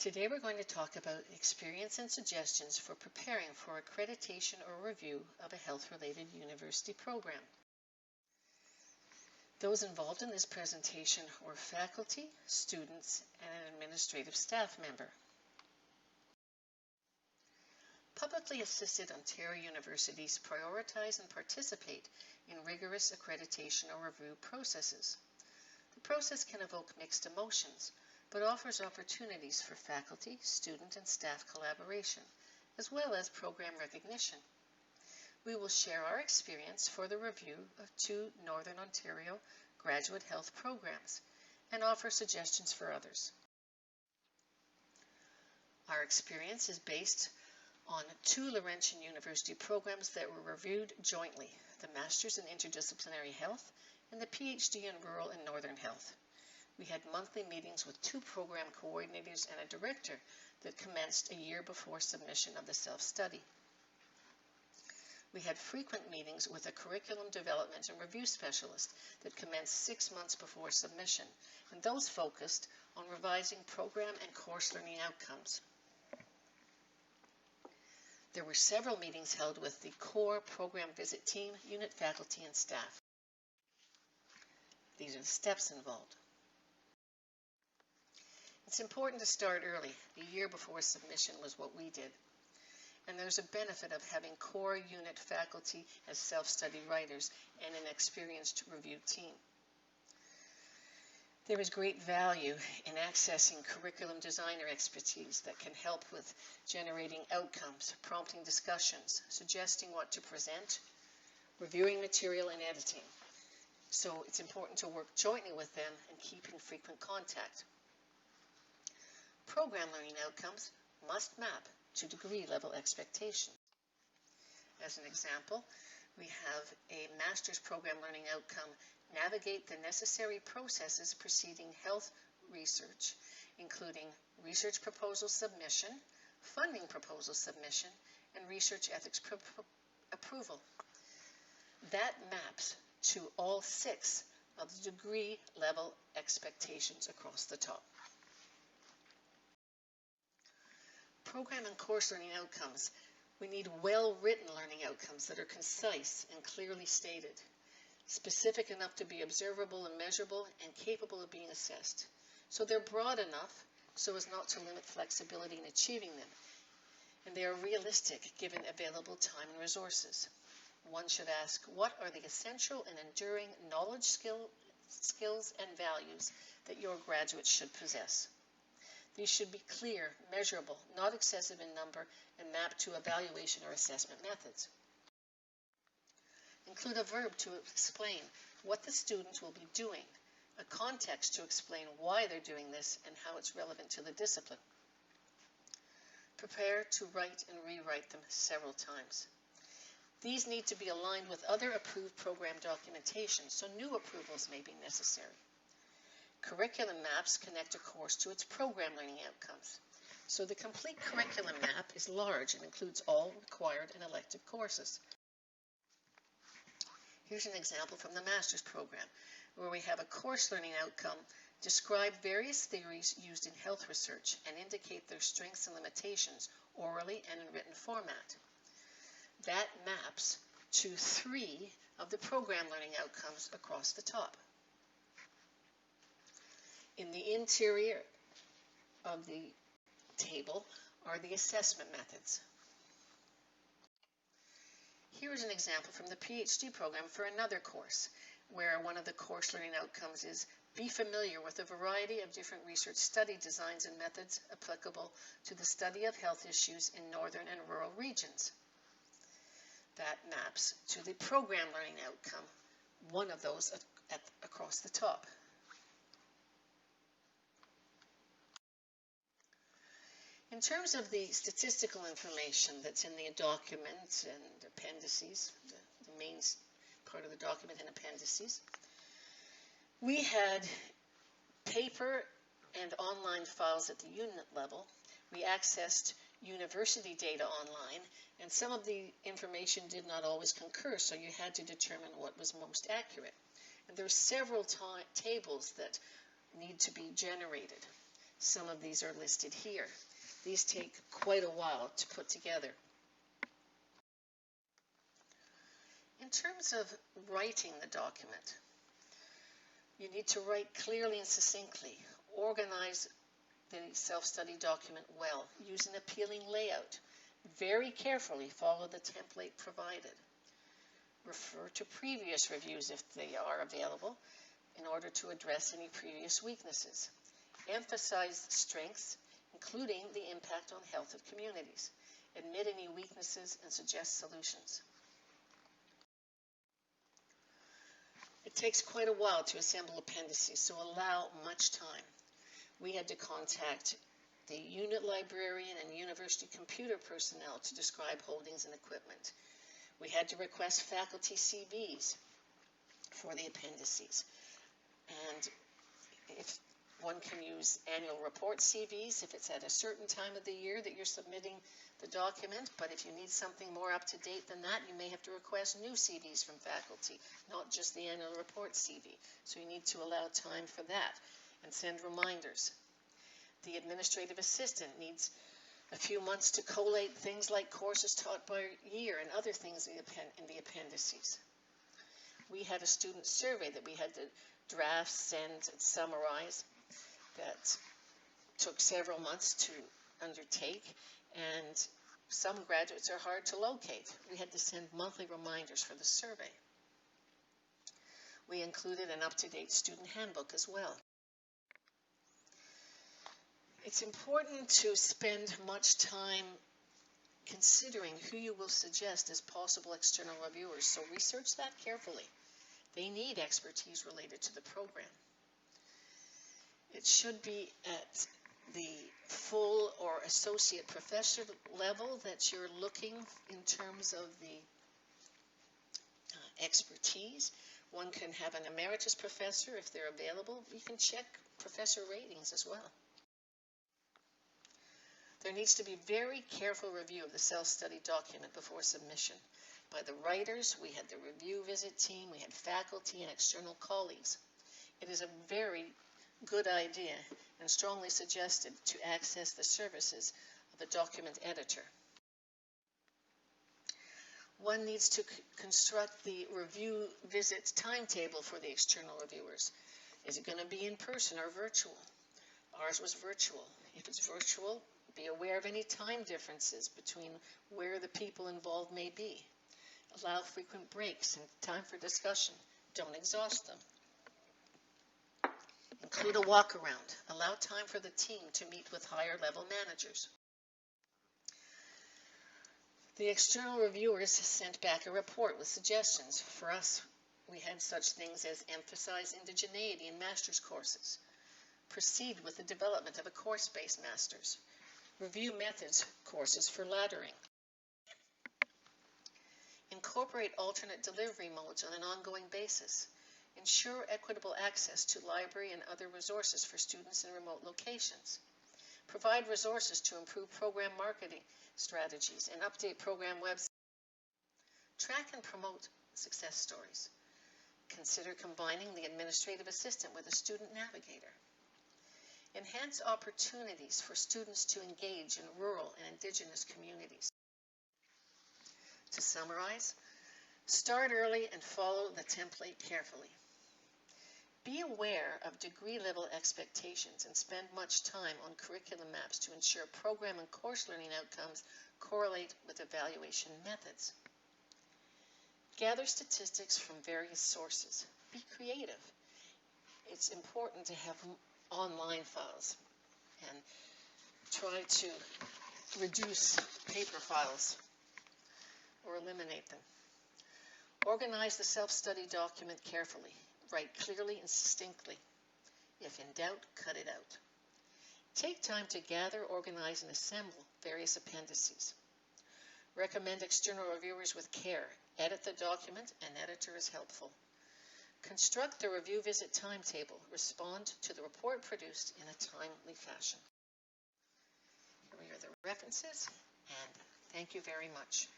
Today we're going to talk about experience and suggestions for preparing for accreditation or review of a health-related university program. Those involved in this presentation were faculty, students, and an administrative staff member. Publicly assisted Ontario universities prioritize and participate in rigorous accreditation or review processes. The process can evoke mixed emotions, but offers opportunities for faculty, student, and staff collaboration, as well as program recognition. We will share our experience for the review of 2 Northern Ontario graduate health programs and offer suggestions for others. Our experience is based on 2 Laurentian University programs that were reviewed jointly, the Masters in Interdisciplinary Health and the PhD in Rural and Northern Health. We had monthly meetings with 2 program coordinators and a director that commenced a year before submission of the self-study. We had frequent meetings with a curriculum development and review specialist that commenced 6 months before submission, and those focused on revising program and course learning outcomes. There were several meetings held with the core program visit team, unit faculty, and staff. These are the steps involved. It's important to start early. A year before submission was what we did. And there's a benefit of having core unit faculty as self-study writers and an experienced review team. There is great value in accessing curriculum designer expertise that can help with generating outcomes, prompting discussions, suggesting what to present, reviewing material, and editing. So it's important to work jointly with them and keep in frequent contact. Program learning outcomes must map to degree level expectations. As an example, we have a master's program learning outcome, navigate the necessary processes preceding health research, including research proposal submission, funding proposal submission, and research ethics approval. That maps to all 6 of the degree level expectations across the top. Program and course learning outcomes. We need well-written learning outcomes that are concise and clearly stated, specific enough to be observable and measurable, and capable of being assessed. So they're broad enough so as not to limit flexibility in achieving them, and they are realistic given available time and resources. One should ask, what are the essential and enduring knowledge, skills, and values that your graduates should possess? These should be clear, measurable, not excessive in number, and mapped to evaluation or assessment methods. Include a verb to explain what the students will be doing, a context to explain why they're doing this and how it's relevant to the discipline. Prepare to write and rewrite them several times. These need to be aligned with other approved program documentation, so new approvals may be necessary. Curriculum maps connect a course to its program learning outcomes. So the complete curriculum map is large and includes all required and elective courses. Here's an example from the master's program, where we have a course learning outcome describe various theories used in health research and indicate their strengths and limitations orally and in written format. That maps to 3 of the program learning outcomes across the top. In the interior of the table are the assessment methods. Here is an example from the PhD program for another course, where one of the course learning outcomes is be familiar with a variety of different research study designs and methods applicable to the study of health issues in northern and rural regions. That maps to the program learning outcome, one of those across the top. In terms of the statistical information that's in the document and appendices, the main part of the document and appendices, we had paper and online files at the unit level. We accessed university data online, and some of the information did not always concur, so you had to determine what was most accurate. And there are several tables that need to be generated. Some of these are listed here. These take quite a while to put together. In terms of writing the document, you need to write clearly and succinctly. Organize the self-study document well. Use an appealing layout. Very carefully follow the template provided. Refer to previous reviews if they are available in order to address any previous weaknesses. Emphasize strengths, including the impact on health of communities. Admit any weaknesses and suggest solutions. It takes quite a while to assemble appendices, so allow much time. We had to contact the unit librarian and university computer personnel to describe holdings and equipment. We had to request faculty CVs for the appendices. And if one can use annual report CVs if it's at a certain time of the year that you're submitting the document, but if you need something more up to date than that, you may have to request new CVs from faculty, not just the annual report CV. So you need to allow time for that and send reminders. The administrative assistant needs a few months to collate things like courses taught by year and other things in the appendices. We had a student survey that we had to draft, send, and summarize that took several months to undertake, and some graduates are hard to locate. We had to send monthly reminders for the survey. We included an up-to-date student handbook as well. It's important to spend much time considering who you will suggest as possible external reviewers, so research that carefully. They need expertise related to the program. It should be at the full or associate professor level that you're looking in terms of the expertise. One can have an emeritus professor if they're available. You can check professor ratings as well. There needs to be very careful review of the self-study document before submission by the writers. We had the review visit team, we had faculty and external colleagues. It is a very good idea and strongly suggested to access the services of a document editor. One needs to construct the review visit timetable for the external reviewers. Is it going to be in person or virtual? Ours was virtual. If it's virtual, be aware of any time differences between where the people involved may be. Allow frequent breaks and time for discussion. Don't exhaust them. Include a walk around. Allow time for the team to meet with higher level managers. The external reviewers sent back a report with suggestions. For us, we had such things as emphasize indigeneity in master's courses. Proceed with the development of a course-based master's. Review methods courses for laddering. Incorporate alternate delivery modes on an ongoing basis. Ensure equitable access to library and other resources for students in remote locations. Provide resources to improve program marketing strategies and update program websites. Track and promote success stories. Consider combining the administrative assistant with a student navigator. Enhance opportunities for students to engage in rural and indigenous communities. To summarize, start early and follow the template carefully. Be aware of degree level expectations and spend much time on curriculum maps to ensure program and course learning outcomes correlate with evaluation methods. Gather statistics from various sources. Be creative. It's important to have online files and try to reduce paper files or eliminate them. Organize the self-study document carefully. Write clearly and succinctly. If in doubt, cut it out. Take time to gather, organize, and assemble various appendices. Recommend external reviewers with care. Edit the document. An editor is helpful. Construct the review visit timetable. Respond to the report produced in a timely fashion. Here are the references, and thank you very much.